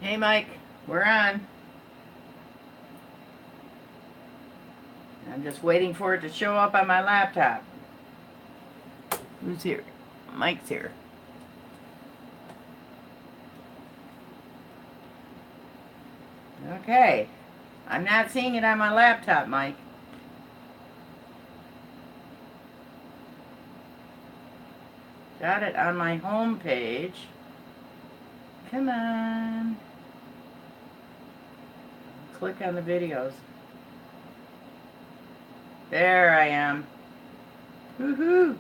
Hey, Mike, we're on. I'm just waiting for it to show up on my laptop. Who's here? Mike's here. Okay. I'm not seeing it on my laptop, Mike. Got it on my home page. Come on. Click on the videos. There I am. Woohoo!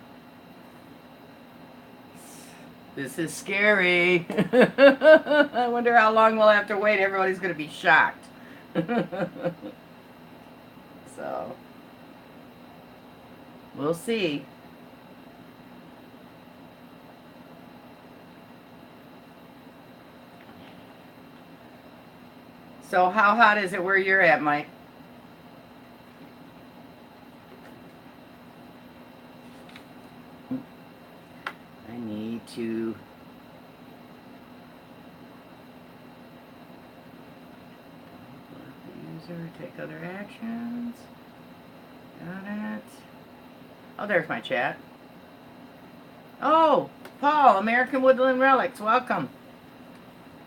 This is scary. I wonder how long we'll have to wait. Everybody's going to be shocked. So, we'll see. So how hot is it where you're at, Mike? I need to... user, take other actions. Got it. Oh, there's my chat. Oh, Paul, American Woodland Relics, welcome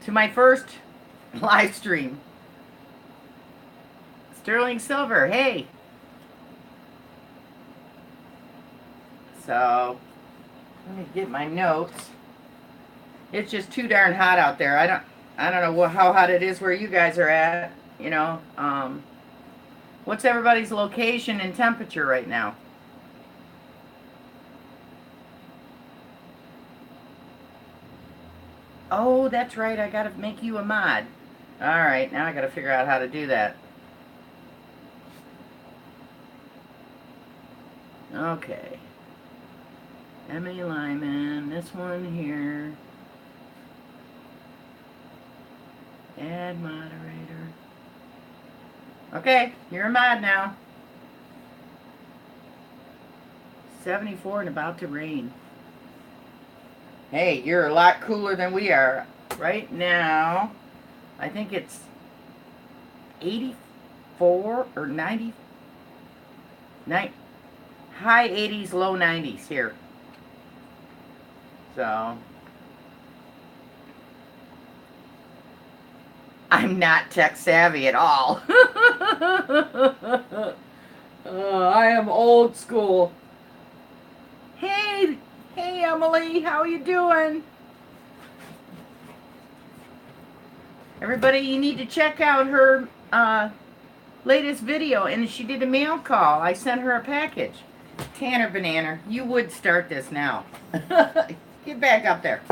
to my first live stream. Sterling Silver, hey. So, let me get my notes. It's just too darn hot out there. I don't know how hot it is where you guys are at. You know, what's everybody's location and temperature right now? Oh, that's right. I gotta make you a mod. All right, now I gotta figure out how to do that. Okay. Emily Lyman, this one here. Add moderator. Okay, you're a mod now. 74 and about to rain. Hey, you're a lot cooler than we are. Right now, I think it's 84 or 90. High 80s, low 90s here. So, I'm not tech savvy at all. I am old school. Hey, Emily, how you doing? Everybody, you need to check out her latest video, and she did a mail call. I sent her a package. Tanner Banana, you would start this now. Get back up there.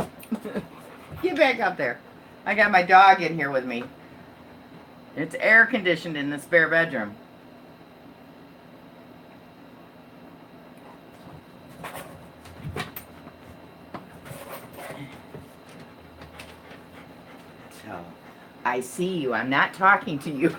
Get back up there. I got my dog in here with me. It's air conditioned in the spare bedroom. So, I see you. I'm not talking to you.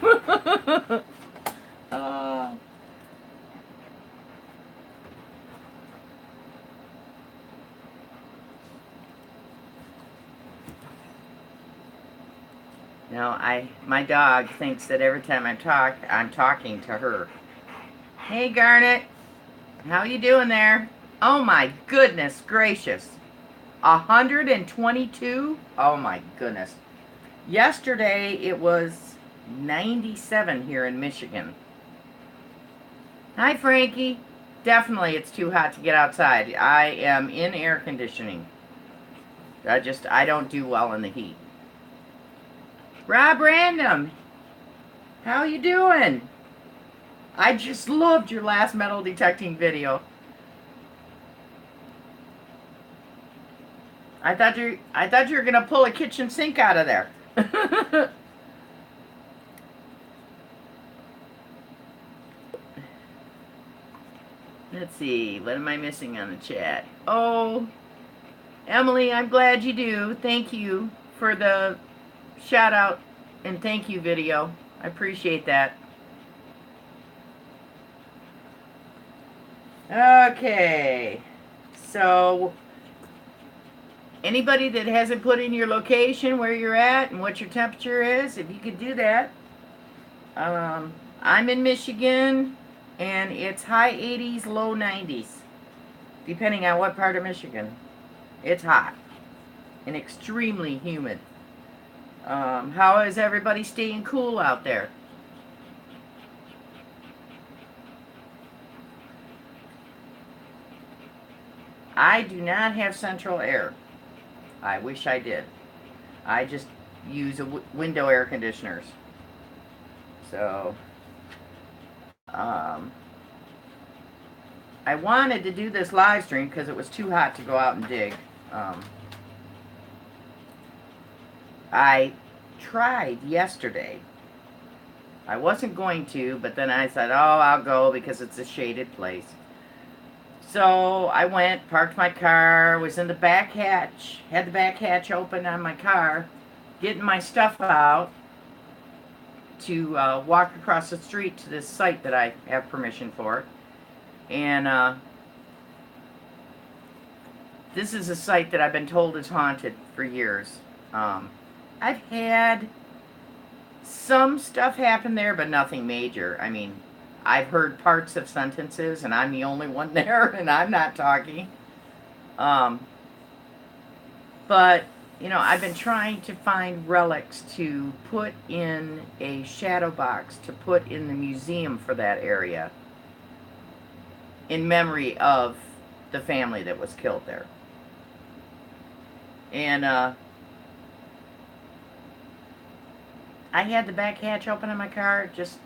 No, my dog thinks that every time I'm talking to her. Hey, Garnet. How you doing there? Oh, my goodness gracious. 122? Oh, my goodness. Yesterday, it was 97 here in Michigan. Hi, Frankie. Definitely, it's too hot to get outside. I am in air conditioning. I don't do well in the heat. Rob Random, how you doing? I just loved your last metal detecting video. I thought you were gonna pull a kitchen sink out of there. Let's see, what am I missing on the chat? Oh, Emily, I'm glad you do. Thank you for the shout out and thank you video. I appreciate that. Okay, so Anybody that hasn't put in your location, where you're at, and what your temperature is, if you could do that. I'm in Michigan, and it's high 80s, low 90s, depending on what part of Michigan. It's hot and extremely humid. How is everybody staying cool out there? I do not have central air. I wish I did. I just use window air conditioners. So, I wanted to do this live stream because it was too hot to go out and dig. I tried yesterday. I wasn't going to, but then I said, oh, I'll go because it's a shaded place. So I went, parked my car, was in the back hatch, had the back hatch open on my car, getting my stuff out to walk across the street to this site that I have permission for. And this is a site that I've been told is haunted for years. I've had some stuff happen there, but nothing major. I mean, I've heard parts of sentences, and I'm the only one there, and I'm not talking. But, you know, I've been trying to find relics to put in a shadow box, to put in the museum for that area, in memory of the family that was killed there. And, I had the back hatch open on my car, just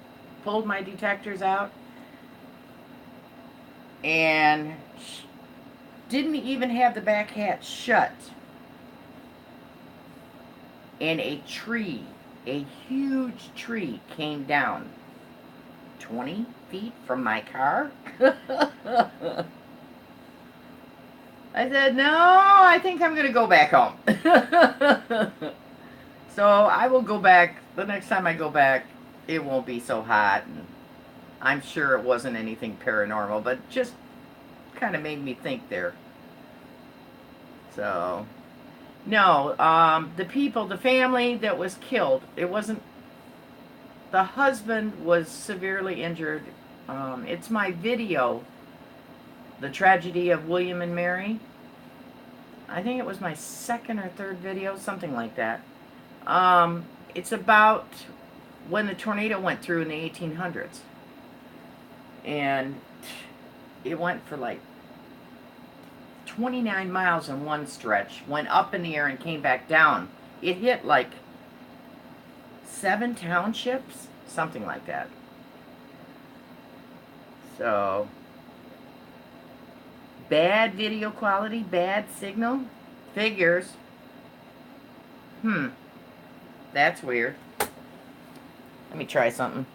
pulled my detectors out, and didn't even have the back hatch shut. And a tree, a huge tree, came down 20 feet from my car. I said, no, I think I'm going to go back home. So I will go back. The next time I go back, it won't be so hot. And I'm sure it wasn't anything paranormal, but just kind of made me think there. So, no, the people, the family that was killed, it wasn't, the husband was severely injured. It's my video, The Tragedy of William and Mary. I think it was my second or third video, something like that. It's about when the tornado went through in the 1800s. And it went for like 29 miles in one stretch, went up in the air and came back down. It hit like 7 townships, something like that. So, bad video quality, bad signal, figures. That's weird. Let me try something.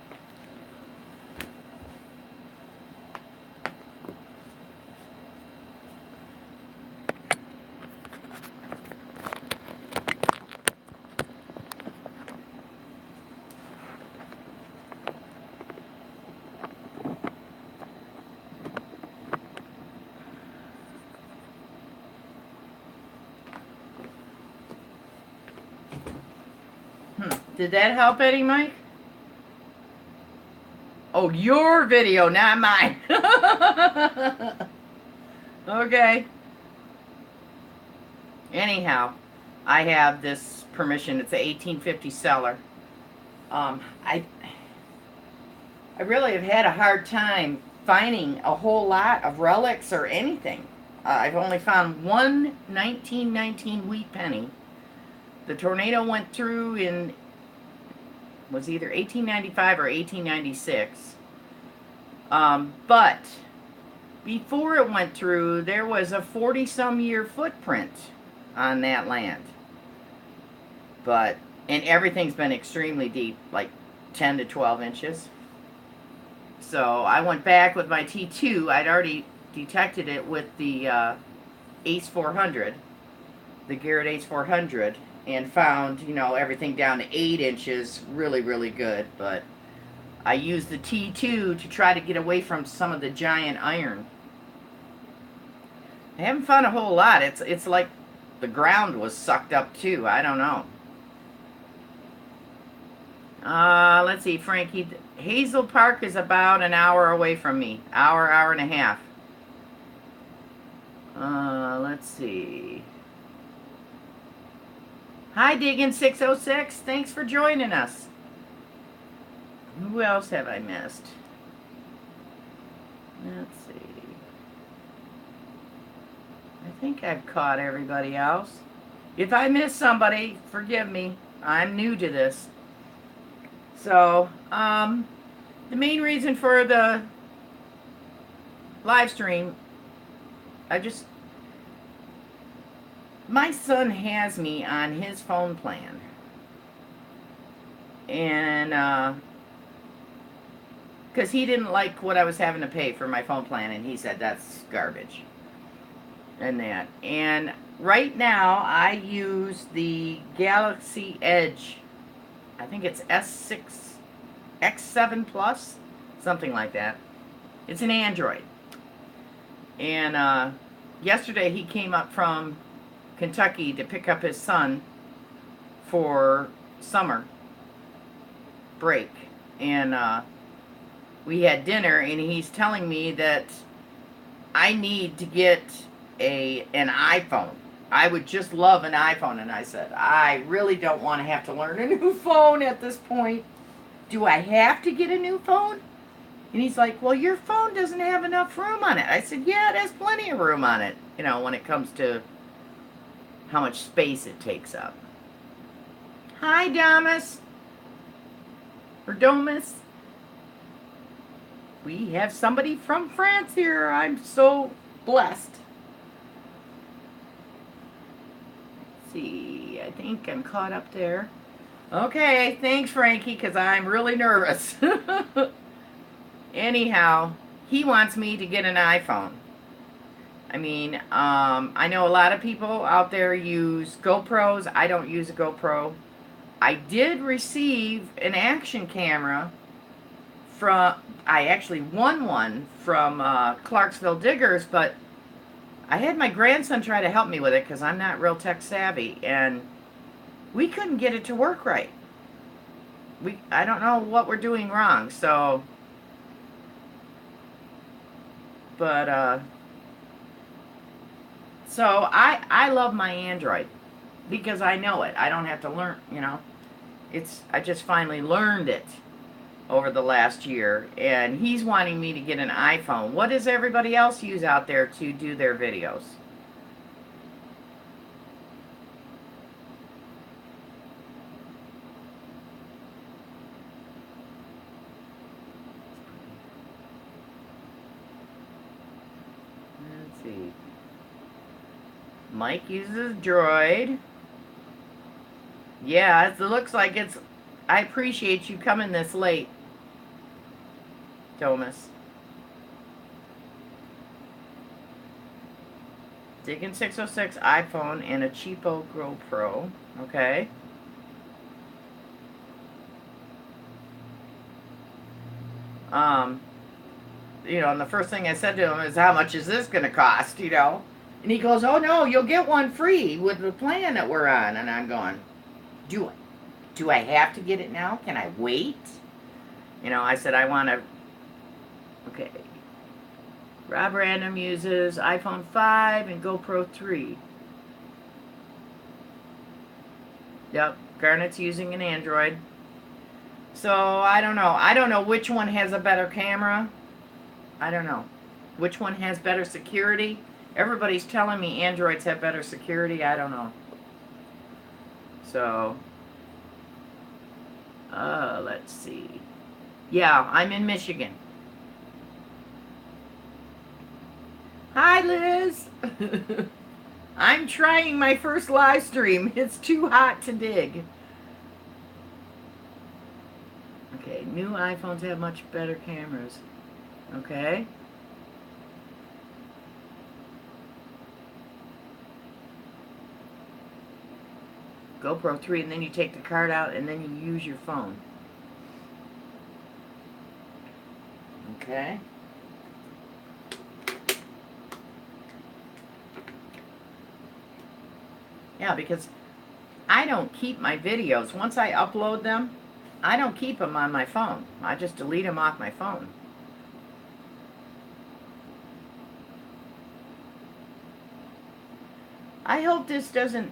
Did that help any, Mike? Oh, your video, not mine. Okay. Anyhow, I have this permission. It's an 1850 cellar. I really have had a hard time finding a whole lot of relics or anything. I've only found one 1919 wheat penny. The tornado went through in, was either 1895 or 1896. But before it went through, there was a 40-some year footprint on that land. And everything's been extremely deep, like 10 to 12 inches. So I went back with my T2. I'd already detected it with the Ace 400, the Garrett Ace 400, and found, you know, everything down to 8 inches really, really good. But I used the T2 to try to get away from some of the giant iron. I haven't found a whole lot. It's like the ground was sucked up too. I don't know. Let's see, Frankie. Hazel Park is about an hour away from me. Hour and a half. Let's see. Hi, Diggin 606. Thanks for joining us. Who else have I missed? Let's see. I think I've caught everybody else. If I miss somebody, forgive me. I'm new to this. So, the main reason for the live stream, my son has me on his phone plan. And, because he didn't like what I was having to pay for my phone plan, and he said that's garbage. And that. And right now, I use the Galaxy Edge. I think it's S6, X7 Plus, something like that. It's an Android. And yesterday he came up from Kentucky to pick up his son for summer break. And we had dinner, and he's telling me that I need to get an iPhone. I would just love an iPhone. And I said, I really don't want to have to learn a new phone at this point. Do I have to get a new phone? And he's like, well, your phone doesn't have enough room on it. I said, yeah, it has plenty of room on it, you know, when it comes to how much space it takes up. Hi, Damas. Or Domus. We have somebody from France here. I'm so blessed. See, I think I'm caught up there. Okay, thanks, Frankie, because I'm really nervous. Anyhow, he wants me to get an iPhone. I mean, I know a lot of people out there use GoPros. I don't use a GoPro. I did receive an action camera I actually won one from Clarksville Diggers, but I had my grandson try to help me with it because I'm not real tech savvy, and we couldn't get it to work right. I don't know what we're doing wrong, so, but, so I love my Android because I know it. I don't have to learn, you know. I just finally learned it over the last year, and he's wanting me to get an iPhone. What does everybody else use out there to do their videos? Let's see. Mike uses Droid. Yeah, it looks like it's... I appreciate you coming this late, Thomas. Diggin 606 iPhone and a cheapo GoPro. Okay. You know, and the first thing I said to him is, how much is this going to cost, you know? And he goes, oh no, you'll get one free with the plan that we're on. And I'm going, do I have to get it now? Can I wait? You know, I said I want to... Okay. Rob Random uses iPhone 5 and GoPro 3. Yep, Garnet's using an Android. So, I don't know. I don't know which one has a better camera. I don't know. Which one has better security? Everybody's telling me Androids have better security. I don't know. So... let's see. Yeah, I'm in Michigan. Hi, Liz. I'm trying my first live stream. It's too hot to dig. Okay, new iPhones have much better cameras. Okay. GoPro 3, and then you take the card out, and then you use your phone. Okay. Yeah, because I don't keep my videos. Once I upload them, I don't keep them on my phone. I just delete them off my phone. I hope this doesn't...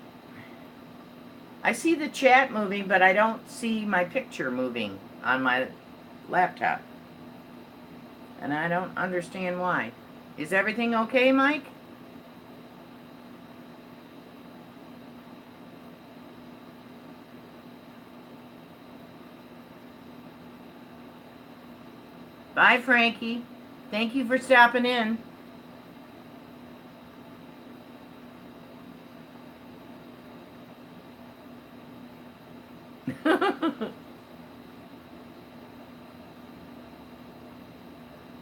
I see the chat moving, but I don't see my picture moving on my laptop. And I don't understand why. Is everything okay, Mike? Bye, Frankie. Thank you for stopping in.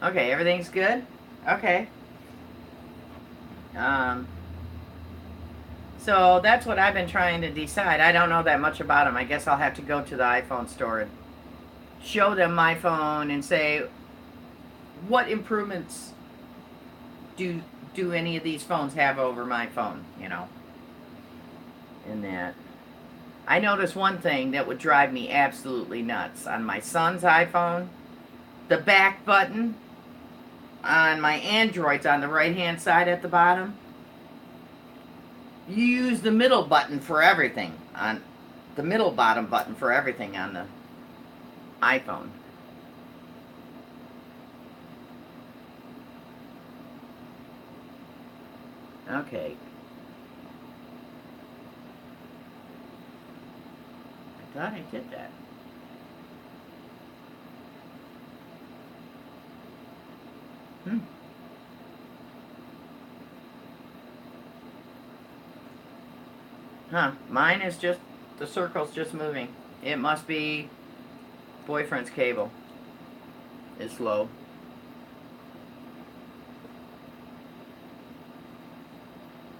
Okay, everything's good? Okay. So that's what I've been trying to decide. I don't know that much about them. I guess I'll have to go to the iPhone store and show them my phone and say, what improvements do any of these phones have over my phone, you know? In that. I noticed one thing that would drive me absolutely nuts. On my son's iPhone, the back button on my Android's on the right-hand side at the bottom. You use the middle button for everything. On the middle bottom button for everything on the iPhone. Okay. I thought I did that. Huh. Mine is just, the circle's just moving. It must be boyfriend's cable. It's low.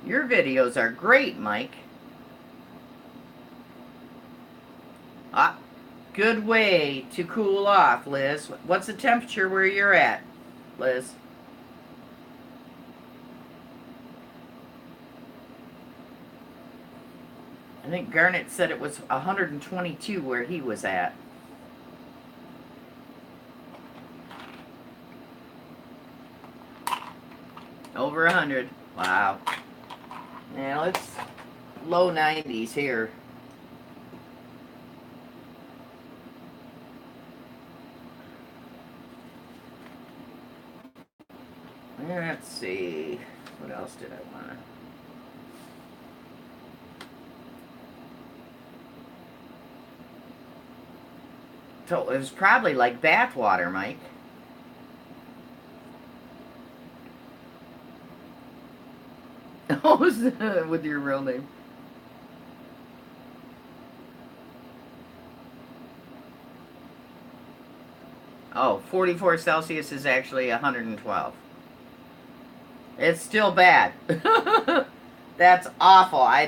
Your videos are great, Mike. Ah, good way to cool off, Liz. What's the temperature where you're at, Liz? I think Garnet said it was 122 where he was at. Over 100. Wow. Now it's low 90s here. Let's see. What else did I want to... So it was probably like bath water, Mike. Oh, with your real name. Oh, 44 Celsius is actually 112. It's still bad. That's awful. I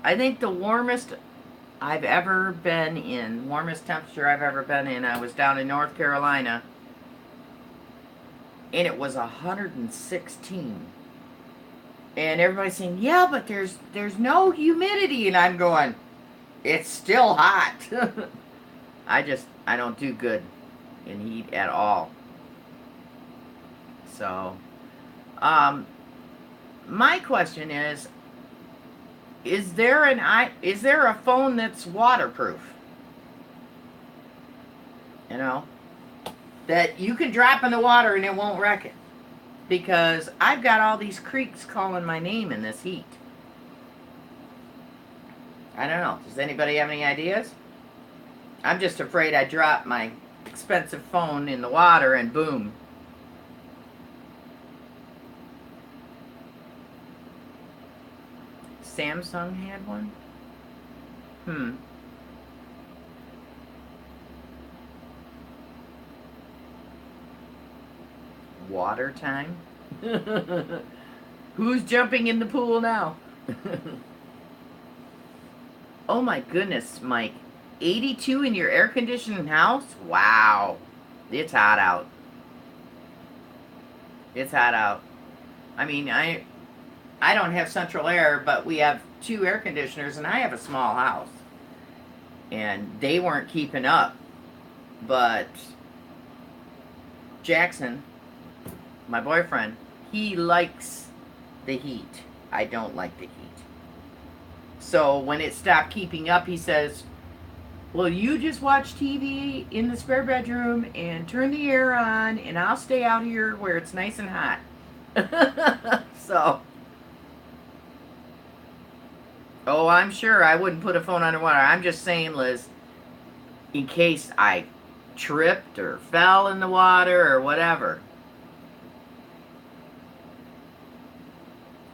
think the warmest I've ever been in, warmest temperature I've ever been in, I was down in North Carolina, and it was 116. And everybody's saying, yeah, but there's no humidity, and I'm going, it's still hot. I don't do good in heat at all. So, my question is there a phone that's waterproof? You know, that you can drop in the water and it won't wreck it? Because I've got all these creeks calling my name in this heat. I don't know. Does anybody have any ideas? I'm just afraid I drop my expensive phone in the water and boom. Samsung had one? Water time? Who's jumping in the pool now? Oh my goodness, Mike. 82 in your air-conditioned house? Wow. It's hot out. It's hot out. I mean, I don't have central air, but we have 2 air conditioners, and I have a small house. And they weren't keeping up. But Jackson, my boyfriend, he likes the heat. I don't like the heat. So when it stopped keeping up, he says, well, you just watch TV in the spare bedroom and turn the air on, and I'll stay out here where it's nice and hot. So, oh, I'm sure I wouldn't put a phone underwater. I'm just saying, Liz, in case I tripped or fell in the water or whatever.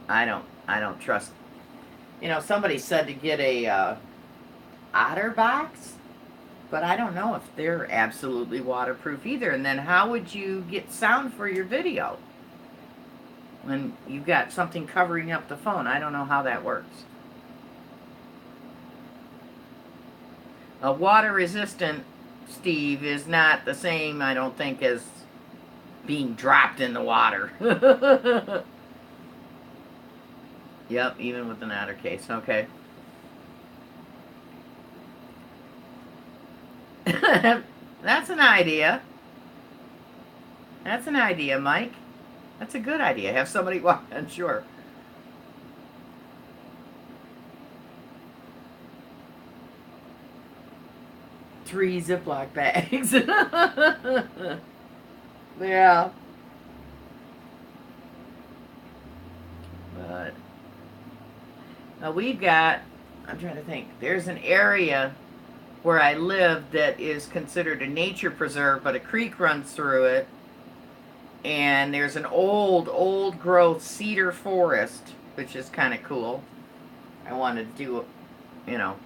I don't trust. You know, somebody said to get a otter box, but I don't know if they're absolutely waterproof either. And then how would you get sound for your video when you've got something covering up the phone? I don't know how that works. A water resistant, Steve, is not the same, I don't think, as being dropped in the water. Yep, even with an otter case. Okay. That's an idea. That's an idea, Mike. That's a good idea. Have somebody walk on shore. Three Ziploc bags. Yeah. But we've got, I'm trying to think, there's an area where I live that is considered a nature preserve, but a creek runs through it. And there's an old growth cedar forest, which is kind of cool. I want to do, you know,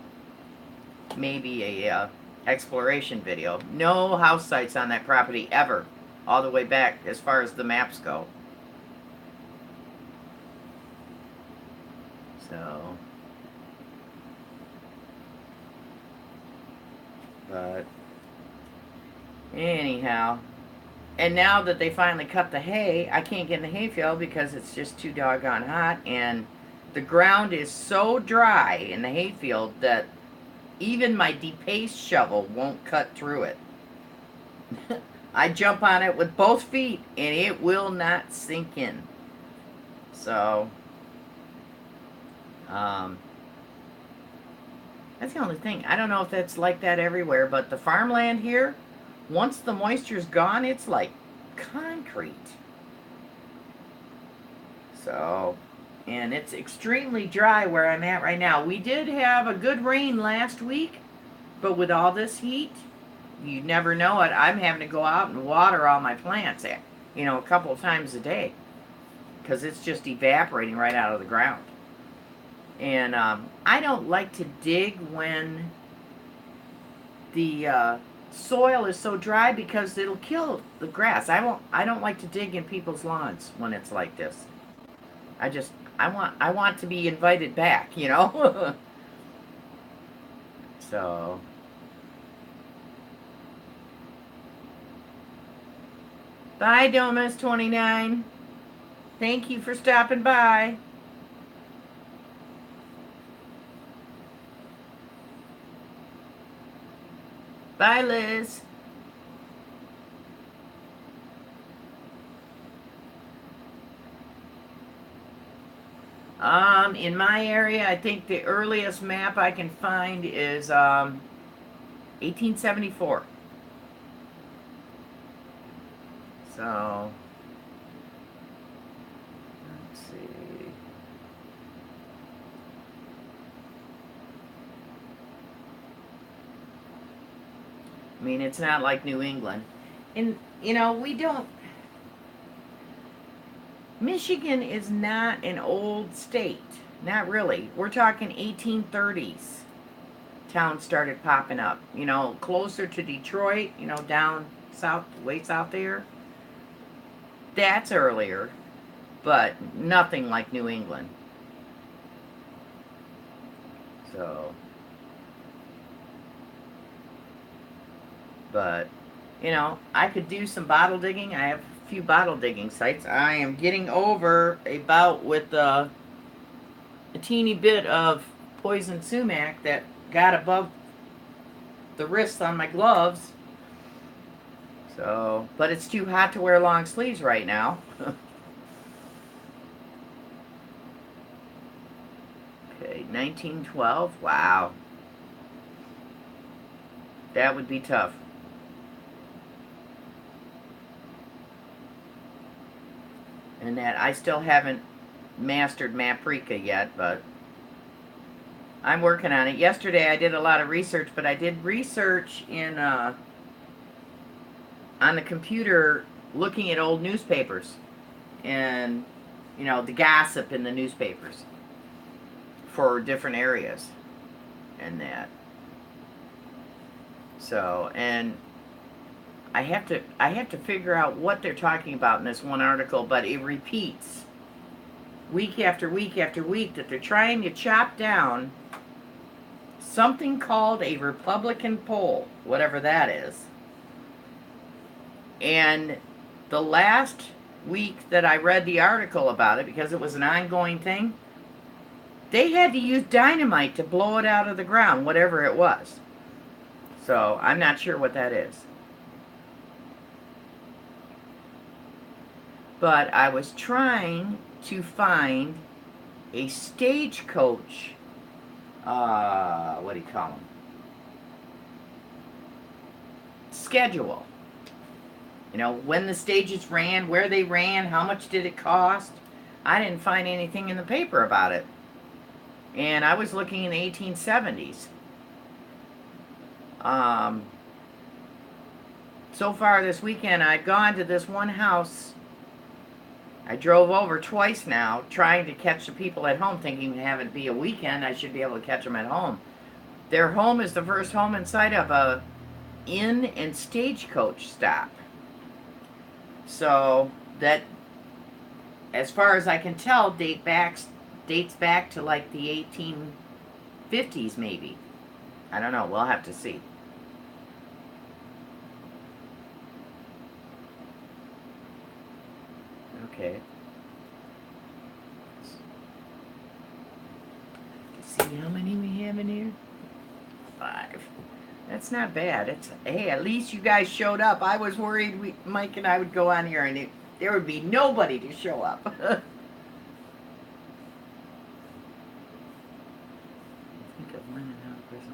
maybe a exploration video. No house sites on that property ever, all the way back as far as the maps go. So, but anyhow, and now that they finally cut the hay, I can't get in the hayfield because it's just too doggone hot, and the ground is so dry in the hayfield that even my defaced shovel won't cut through it. I jump on it with both feet and it will not sink in. So, that's the only thing. I don't know if that's like that everywhere, but the farmland here, once the moisture's gone, it's like concrete. So, and it's extremely dry where I'm at right now. We did have a good rain last week, but with all this heat, you never know it. I'm having to go out and water all my plants, you know, a couple of times a day, because it's just evaporating right out of the ground. And I don't like to dig when the soil is so dry because it'll kill the grass. I don't like to dig in people's lawns when it's like this. I want to be invited back, you know. So, bye, Domus29. Thank you for stopping by. Bye, Liz. In my area, I think the earliest map I can find is 1874. So, let's see. I mean, it's not like New England. And, you know, we don't... Michigan is not an old state. Not really. We're talking 1830s. Towns started popping up. You know, closer to Detroit, you know, down south, way south there. That's earlier, but nothing like New England. So, but, you know, I could do some bottle digging. I have a few bottle digging sites. I am getting over about with the a teeny bit of poison sumac that got above the wrists on my gloves. So, but it's too hot to wear long sleeves right now. Okay, 1912. Wow. That would be tough. And that I still haven't mastered Maprika yet, but I'm working on it. Yesterday I did a lot of research, but I did research in on the computer looking at old newspapers and, you know, the gossip in the newspapers for different areas and that. So, and I have to figure out what they're talking about in this one article, but it repeats week after week after week that they're trying to chop down something called a Republican poll, whatever that is. And the last week that I read the article about it, because it was an ongoing thing, they had to use dynamite to blow it out of the ground, whatever it was. So I'm not sure what that is. But I was trying to find a stagecoach, what do you call them? Schedule. You know, when the stages ran, where they ran, how much did it cost. I didn't find anything in the paper about it. And I was looking in the 1870s. So far this weekend, I've gone to this one house. I drove over twice now, trying to catch the people at home, thinking have it be a weekend, I should be able to catch them at home. Their home is the first home in sight of a inn and stagecoach stop. So that, as far as I can tell, dates back to like the 1850s maybe. I don't know, we'll have to see. Okay. See how many we have in here? 5. That's not bad. It's, hey, at least you guys showed up. I was worried Mike and I would go on here and there would be nobody to show up. Think of when and how person.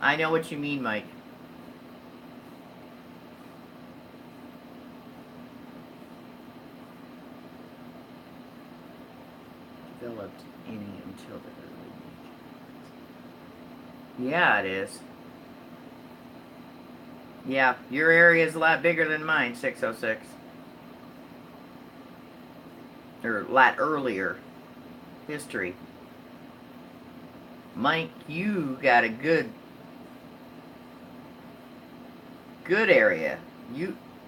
I know what you mean, Mike. Developed any until the early 1900s. Yeah, it is. Yeah, your area is a lot bigger than mine, 606. Or a lot earlier history. Mike, you got a good area.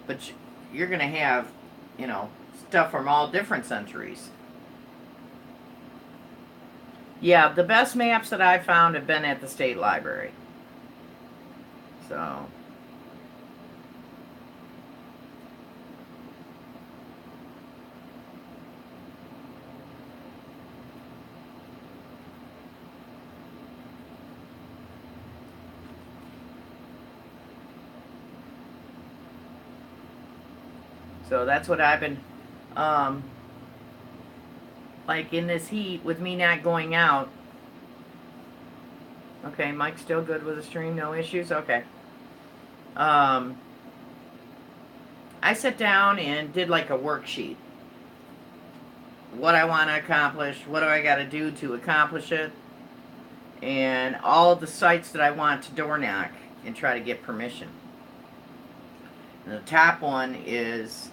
But you're gonna have, you know, stuff from all different centuries. Yeah, the best maps that I've found have been at the state library. So. So that's what I've been, like in this heat, with me not going out. Okay, Mike's still good with the stream, no issues? Okay. I sat down and did like a worksheet. What I want to accomplish, what do I got to do to accomplish it, and all of the sites that I want to door knock and try to get permission. And the top one is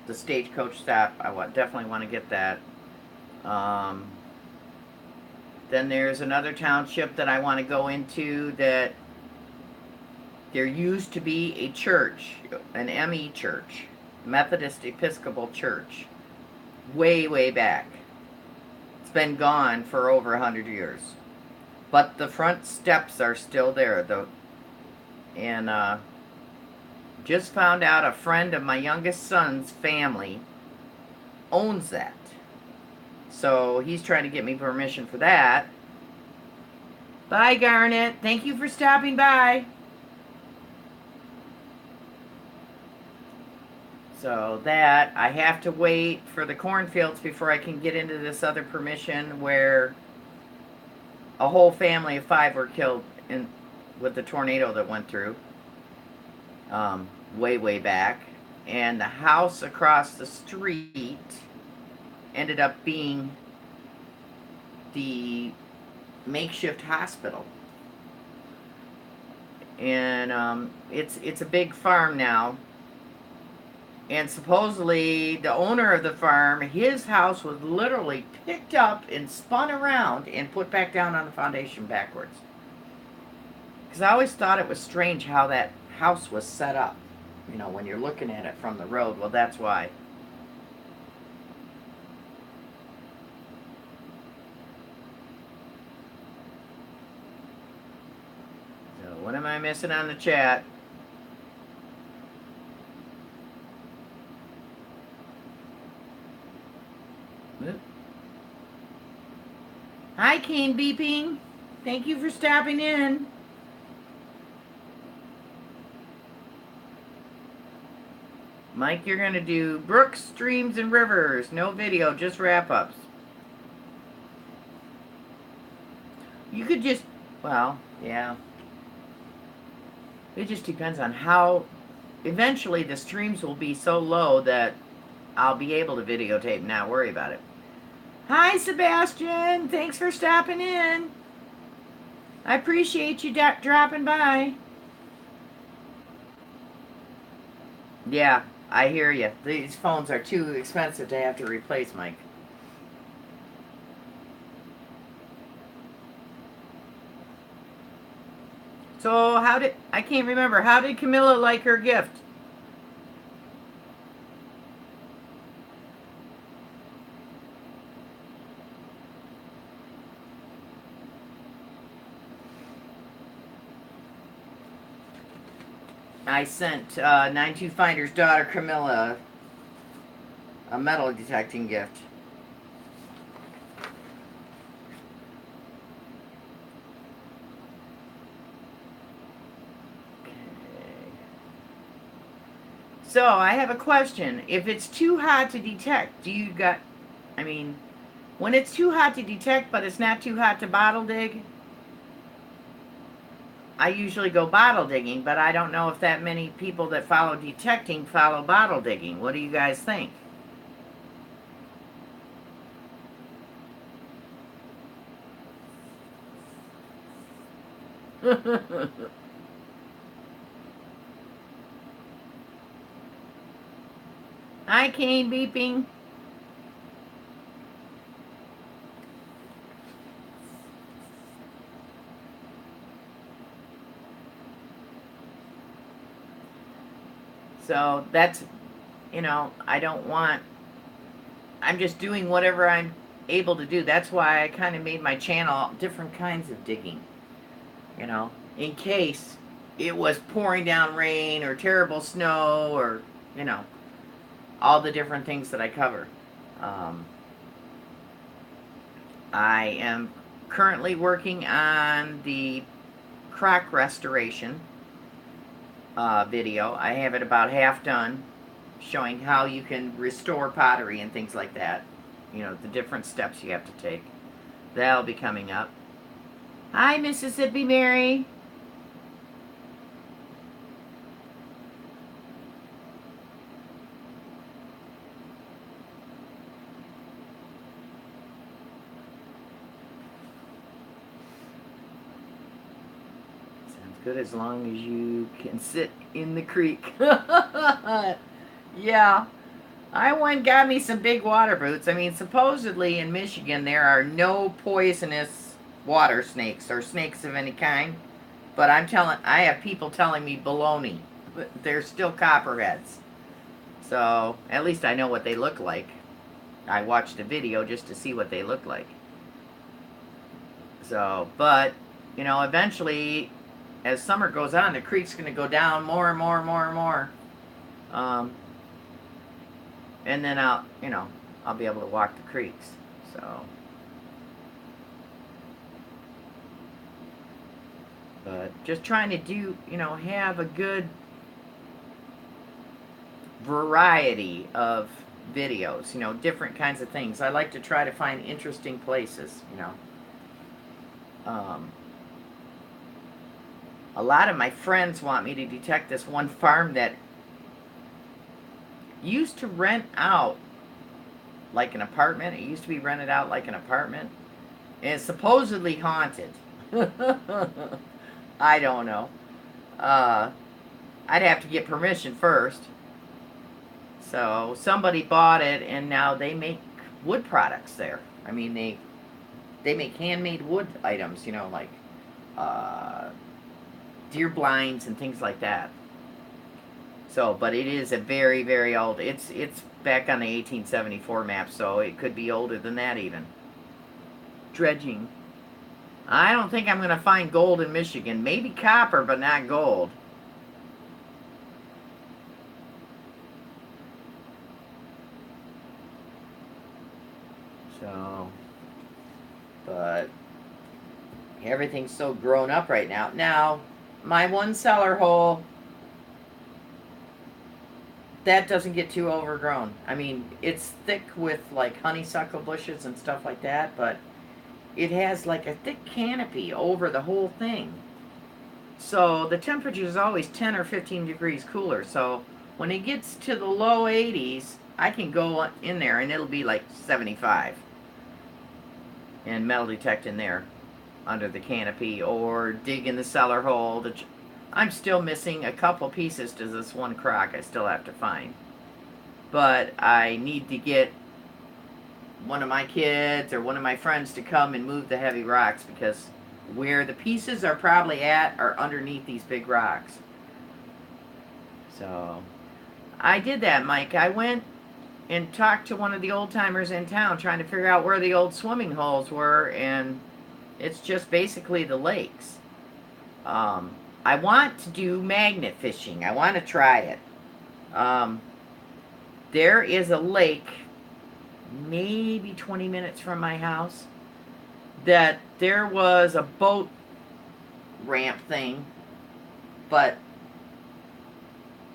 the stagecoach stop. I definitely want to get that. Then there's another township that I want to go into that there used to be a church, an ME church, Methodist Episcopal Church, way, way back. It's been gone for over 100 years. But the front steps are still there. And just found out a friend of my youngest son's family owns that. So he's trying to get me permission for that. Bye, Garnet. Thank you for stopping by. So that, I have to wait for the cornfields before I can get into this other permission where a whole family of 5 were killed with the tornado that went through way back. And the house across the street ended up being the makeshift hospital. And it's a big farm now. And supposedly the owner of the farm, his house was literally picked up and spun around and put back down on the foundation backwards. Because I always thought it was strange how that house was set up. You know, when you're looking at it from the road. Well, that's why. So, what am I missing on the chat? Hi, Cane Beeping. Thank you for stopping in. Mike, you're going to do brooks, streams, and rivers. No video, just wrap-ups. You could just, well, yeah. It just depends on how, eventually the streams will be so low that I'll be able to videotape and not worry about it. Hi, Sebastian. Thanks for stopping in. I appreciate you dropping by. Yeah, I hear you. These phones are too expensive to have to replace, Mike. So I can't remember, how did Camilla like her gift? I sent 9-2 Finder's daughter, Camilla, a metal detecting gift. Okay. So, I have a question. If it's too hot to detect, when it's too hot to detect but it's not too hot to bottle dig, I usually go bottle digging, but I don't know if that many people that follow detecting follow bottle digging. What do you guys think? Hi, Cane Beeping. So that's, I'm just doing whatever I'm able to do. That's why I kind of made my channel different kinds of digging, in case it was pouring down rain or terrible snow or, all the different things that I cover. I am currently working on the crock restoration video. I have it about half done, showing how you can restore pottery and things like that. The different steps you have to take. That'll be coming up. Hi, Mississippi Mary. Good as long as you can sit in the creek. Yeah. I went and got me some big water boots. Supposedly in Michigan there are no poisonous water snakes or snakes of any kind. But I have people telling me baloney. But they're still copperheads. So, at least I know what they look like. I watched a video just to see what they look like. So, but, eventually, as summer goes on, the creek's going to go down more and more and more and more. And then I'll be able to walk the creeks. So, but just trying to do, have a good variety of videos, different kinds of things. I like to try to find interesting places. A lot of my friends want me to detect this one farm that used to rent out like an apartment. It used to be rented out like an apartment. And it's supposedly haunted. I don't know. I'd have to get permission first. So somebody bought it, and now they make wood products there. I mean, they make handmade wood items, like deer blinds and things like that. So, but it is a very, very old. It's back on the 1874 map, so it could be older than that even. Dredging. I don't think I'm going to find gold in Michigan. Maybe copper, but not gold. So, but everything's so grown up right now. Now, my one cellar hole, that doesn't get too overgrown. I mean, it's thick with like honeysuckle bushes and stuff like that, but it has like a thick canopy over the whole thing. So the temperature is always 10 or 15 degrees cooler. So when it gets to the low 80s, I can go in there and it'll be like 75 and metal detect in there under the canopy, or dig in the cellar hole. I'm still missing a couple pieces to this one crock I still have to find. But I need to get one of my kids or one of my friends to come and move the heavy rocks, because where the pieces are probably at are underneath these big rocks. So I did that, Mike. I went and talked to one of the old timers in town trying to figure out where the old swimming holes were, and it's just basically the lakes. I want to do magnet fishing. I want to try it. There is a lake maybe 20 minutes from my house that there was a boat ramp thing, but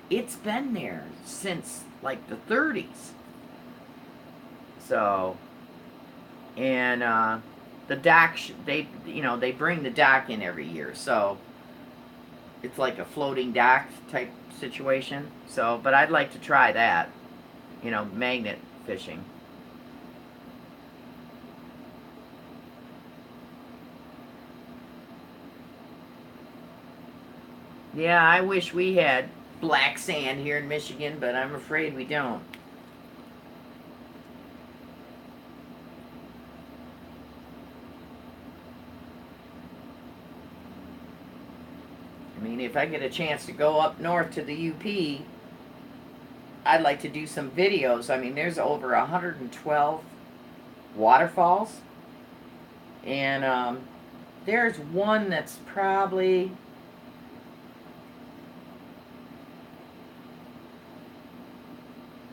it's been there since like the 30s. So, and the dock, they bring the dock in every year, so it's like a floating dock type situation. So, but I'd like to try that, magnet fishing. Yeah, I wish we had black sand here in Michigan, but I'm afraid we don't. I mean, if I get a chance to go up north to the UP, I'd like to do some videos. I mean, there's over 112 waterfalls, and there's one that's probably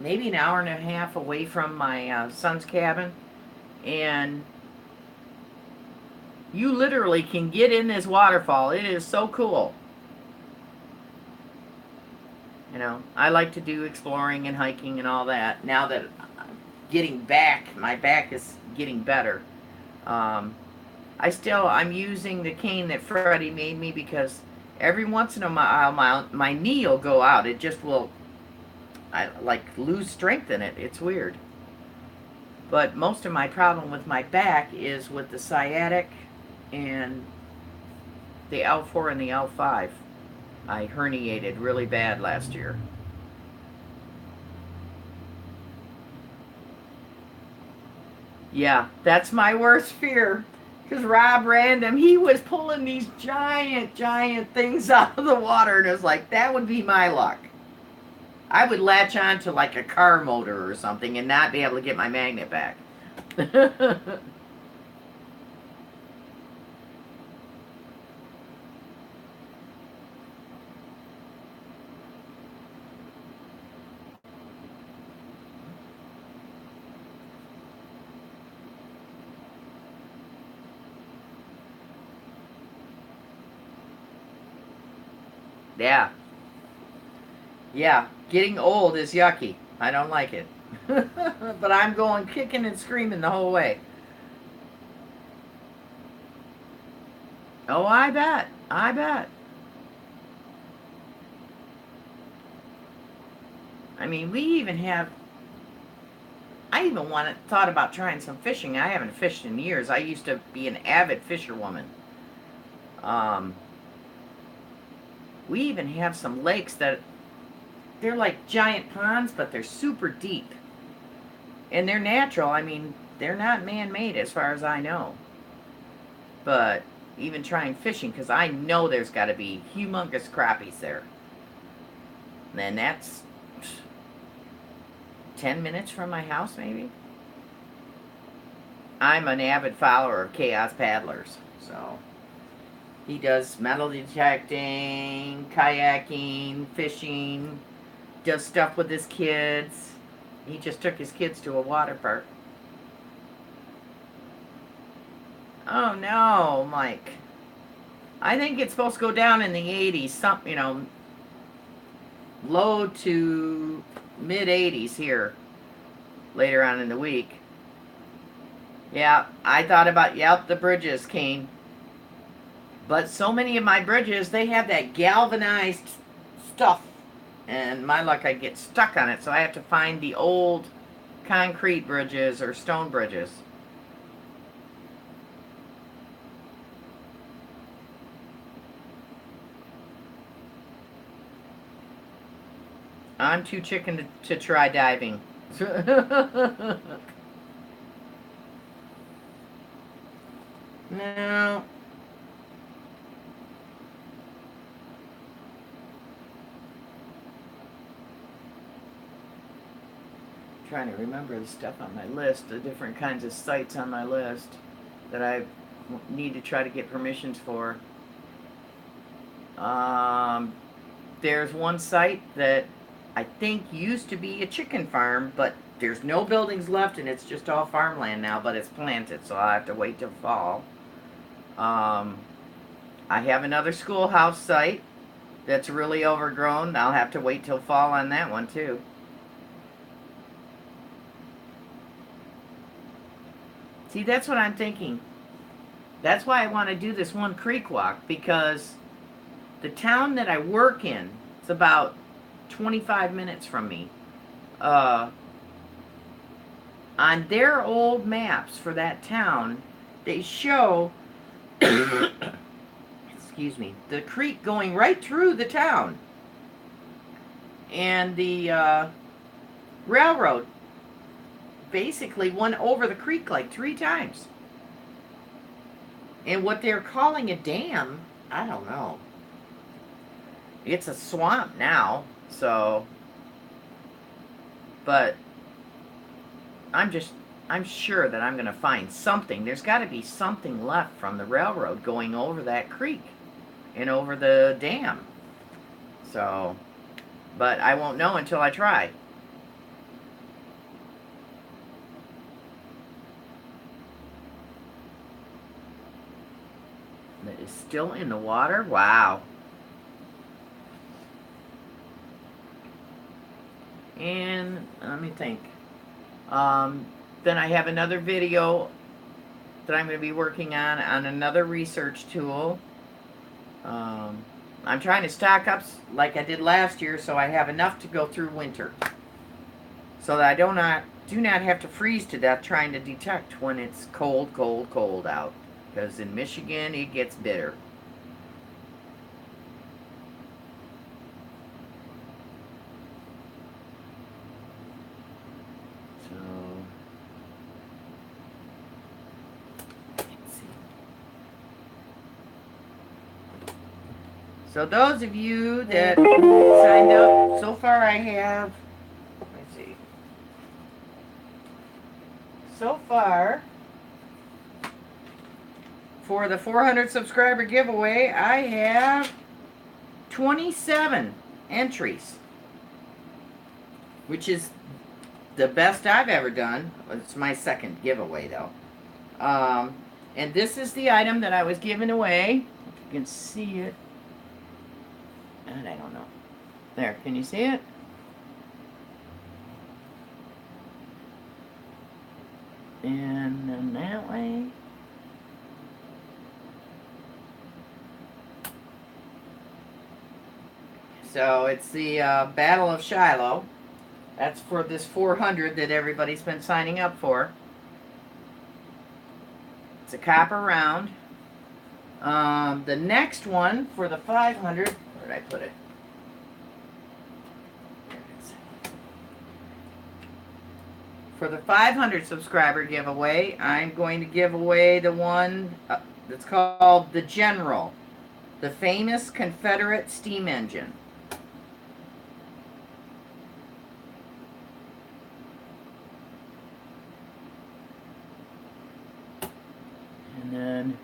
maybe an hour and a half away from my son's cabin, and you literally can get in this waterfall. It is so cool. I like to do exploring and hiking and all that. Now that I'm getting back, my back is getting better. I'm using the cane that Freddie made me, because every once in a while my knee will go out. It just will, I like lose strength in it. It's weird. But most of my problem with my back is with the sciatic and the L4 and the L5. I herniated really bad last year. Yeah, that's my worst fear. Because Rob Random, he was pulling these giant, giant things out of the water, and it was like, that would be my luck. I would latch on to like a car motor or something and not be able to get my magnet back. Yeah. Yeah. Getting old is yucky. I don't like it. But I'm going kicking and screaming the whole way. Oh, I bet. I bet. I mean, we even have... I even thought about trying some fishing. I haven't fished in years. I used to be an avid fisherwoman. We even have some lakes that... They're like giant ponds, but they're super deep. And they're natural. I mean, they're not man-made as far as I know. But even trying fishing, because I know there's got to be humongous crappies there. And that's 10 minutes from my house, maybe. I'm an avid follower of Chaos Paddlers, so he does metal detecting, kayaking, fishing, does stuff with his kids. He just took his kids to a water park. Oh no, Mike. I think it's supposed to go down in the 80s, low to mid 80s here later on in the week. Yeah, I thought about, the bridges, Kane. But so many of my bridges, they have that galvanized stuff. And my luck, I get stuck on it. So I have to find the old concrete bridges or stone bridges. I'm too chicken to try diving. No. Trying to remember the stuff on my list, the different kinds of sites on my list that I need to try to get permissions for. There's one site that I think used to be a chicken farm, but there's no buildings left and it's just all farmland now, but it's planted, so I'll have to wait till fall. I have another schoolhouse site that's really overgrown. I'll have to wait till fall on that one too. See, that's what I'm thinking. That's why I want to do this one creek walk, because the town that I work in, it's about 25 minutes from me. On their old maps for that town, they show, excuse me, the creek going right through the town. And the railroad basically went over the creek like 3 times. And what they're calling a dam, I don't know. It's a swamp now, so... But I'm sure that I'm going to find something. There's got to be something left from the railroad going over that creek and over the dam. So, but I won't know until I try. That is still in the water? Wow. And let me think. Then I have another video that I'm going to be working on another research tool. I'm trying to stock up like I did last year, so I have enough to go through winter, so that I do not have to freeze to death trying to detect when it's cold, cold, cold out. Because in Michigan, it gets bitter. So, let's see. So those of you that signed up, so far I have, let's see. So far, for the 400 subscriber giveaway, I have 27 entries, which is the best I've ever done. It's my second giveaway, though. And this is the item that I was giving away. If you can see it. And I don't know. There, can you see it? And then that way. So it's the Battle of Shiloh. That's for this 400 that everybody's been signing up for. It's a copper round. The next one for the 500, where did I put it? There it is. For the 500 subscriber giveaway, I'm going to give away the one that's called the General, the famous Confederate steam engine. And then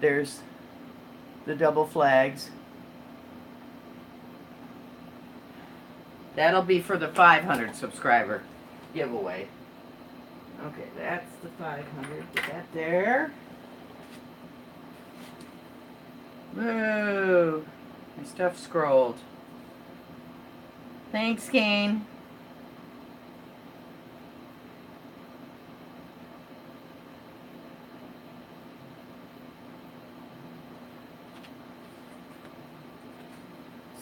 there's the double flags. That'll be for the 500 subscriber giveaway. Okay, that's the 500. Get that there. Whoa. My stuff scrolled. Thanks, Kane.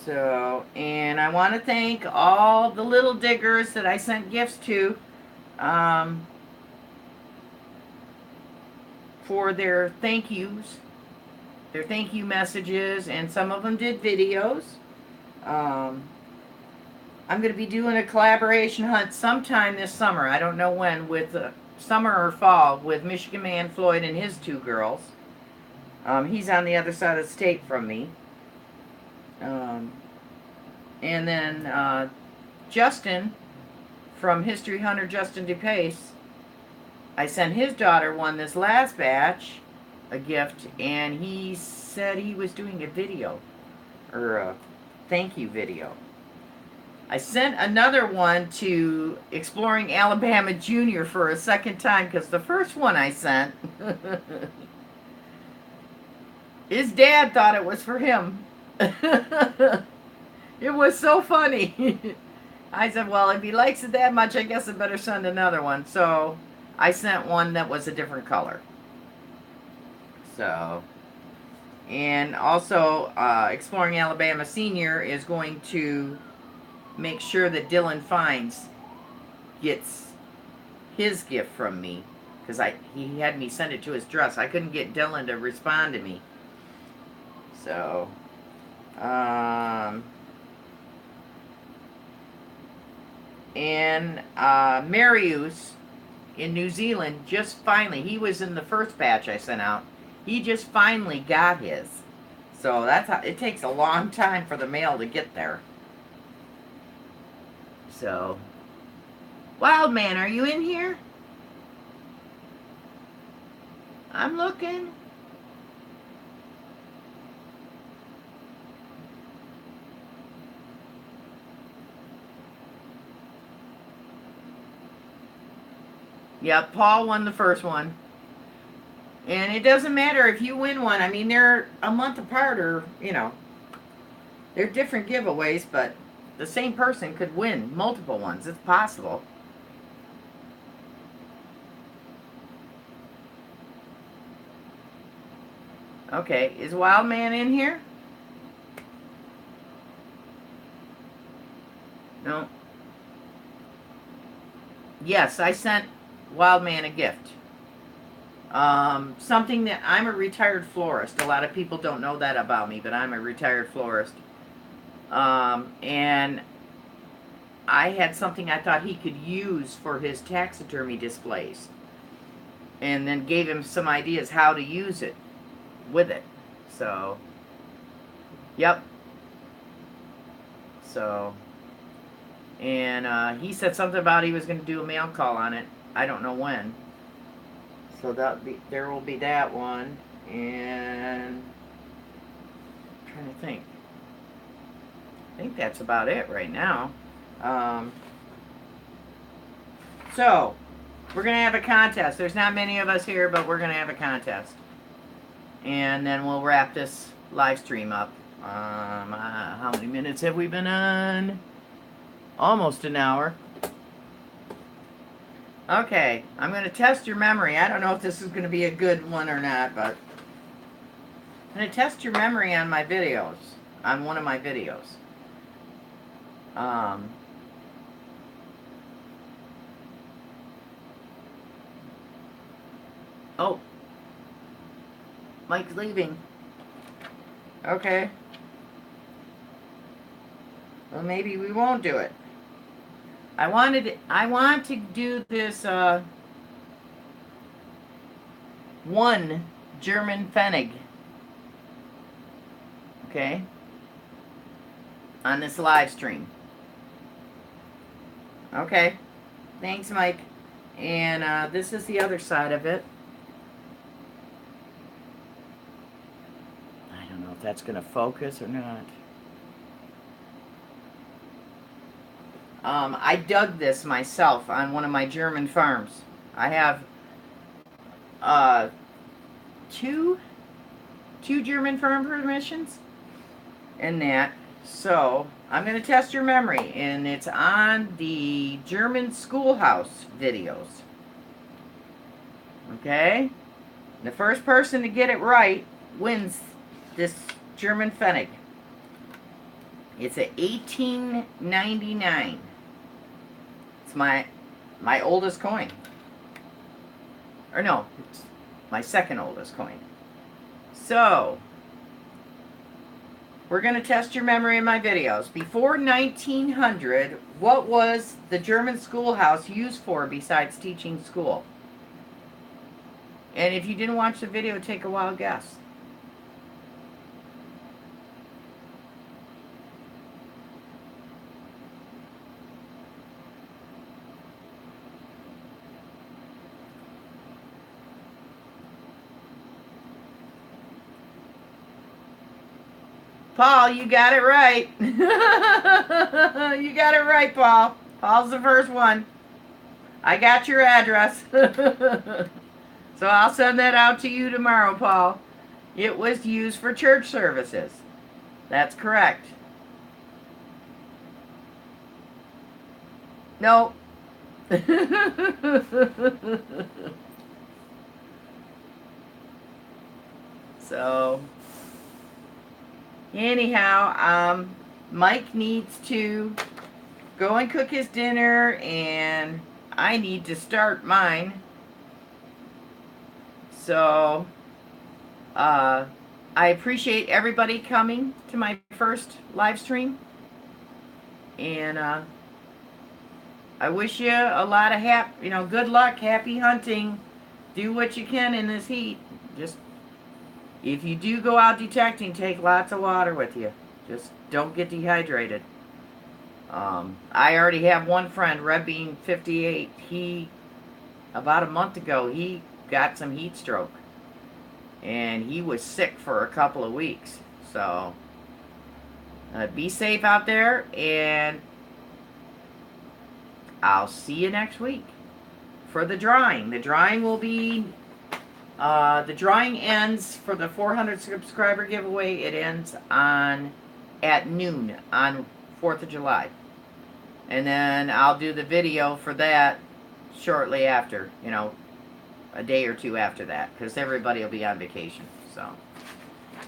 So, and I want to thank all the little diggers that I sent gifts to for their thank yous, their thank you messages, and some of them did videos. I'm going to be doing a collaboration hunt sometime this summer. I don't know when, with summer or fall, with Michigan Man Floyd and his two girls. He's on the other side of the state from me. And then Justin from History Hunter, Justin DePace, I sent his daughter one this last batch, a gift, and he said he was doing a video, or a thank you video. I sent another one to Exploring Alabama Jr. for a second time, because the first one I sent, his dad thought it was for him. It was so funny. I said, well, if he likes it that much, I guess I better send another one. So I sent one that was a different color. So, and also Exploring Alabama Senior is going to make sure that Dylan Fines gets his gift from me, because he had me send it to his address. I couldn't get Dylan to respond to me. So, and Marius in New Zealand just finally, he was in the first batch I sent out, he just finally got his. So that's how, it takes a long time for the mail to get there. So, Wild Man, are you in here? I'm looking. Yep, Paul won the first one. And it doesn't matter if you win one. I mean, they're a month apart, or, you know, they're different giveaways, but the same person could win multiple ones. It's possible. Okay, is Wild Man in here? No. Yes, I sent Wild Man a gift. Something that, I'm a retired florist. A lot of people don't know that about me, but I'm a retired florist. And I had something I thought he could use for his taxidermy displays. And then gave him some ideas how to use it with it. So, yep. So, and he said something about he was going to do a mail call on it. I don't know when. So there will be that one, and I'm trying to think. I think that's about it right now. So we're gonna have a contest. There's not many of us here, but we're gonna have a contest, and then we'll wrap this live stream up. How many minutes have we been on? Almost an hour. Okay, I'm going to test your memory. I don't know if this is going to be a good one or not, but I'm going to test your memory on my videos, on one of my videos. Oh, Mike's leaving. Okay. Well, maybe we won't do it. I want to do this one German pfennig. Okay? On this live stream. Okay. Thanks, Mike. And this is the other side of it. I don't know if that's going to focus or not. I dug this myself on one of my German farms. I have two German farm permissions in that. So I'm going to test your memory, and it's on the German schoolhouse videos. Okay? The first person to get it right wins this German pfennig. It's a 1899. It's my oldest coin. Or no, it's my second oldest coin. So, we're going to test your memory in my videos. Before 1900, what was the German schoolhouse used for besides teaching school? And if you didn't watch the video, take a wild guess. Paul, you got it right. You got it right, Paul. Paul's the first one. I got your address. So I'll send that out to you tomorrow, Paul. It was used for church services. That's correct. No. So, anyhow, Mike needs to go and cook his dinner, and I need to start mine. So, I appreciate everybody coming to my first live stream. And I wish you a lot of good luck, happy hunting. Do what you can in this heat. Just, if you do go out detecting, take lots of water with you. Just don't get dehydrated. I already have one friend, Red Bean 58. He, about a month ago, he got some heat stroke. And he was sick for a couple of weeks. So, be safe out there, and I'll see you next week for the drawing. The drawing will be, the drawing ends for the 400 subscriber giveaway. It ends at noon on 4th of July. And then I'll do the video for that shortly after, a day or two after that, because everybody will be on vacation. So,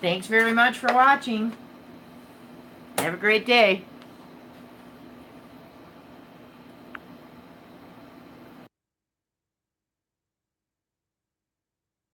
thanks very much for watching. Have a great day.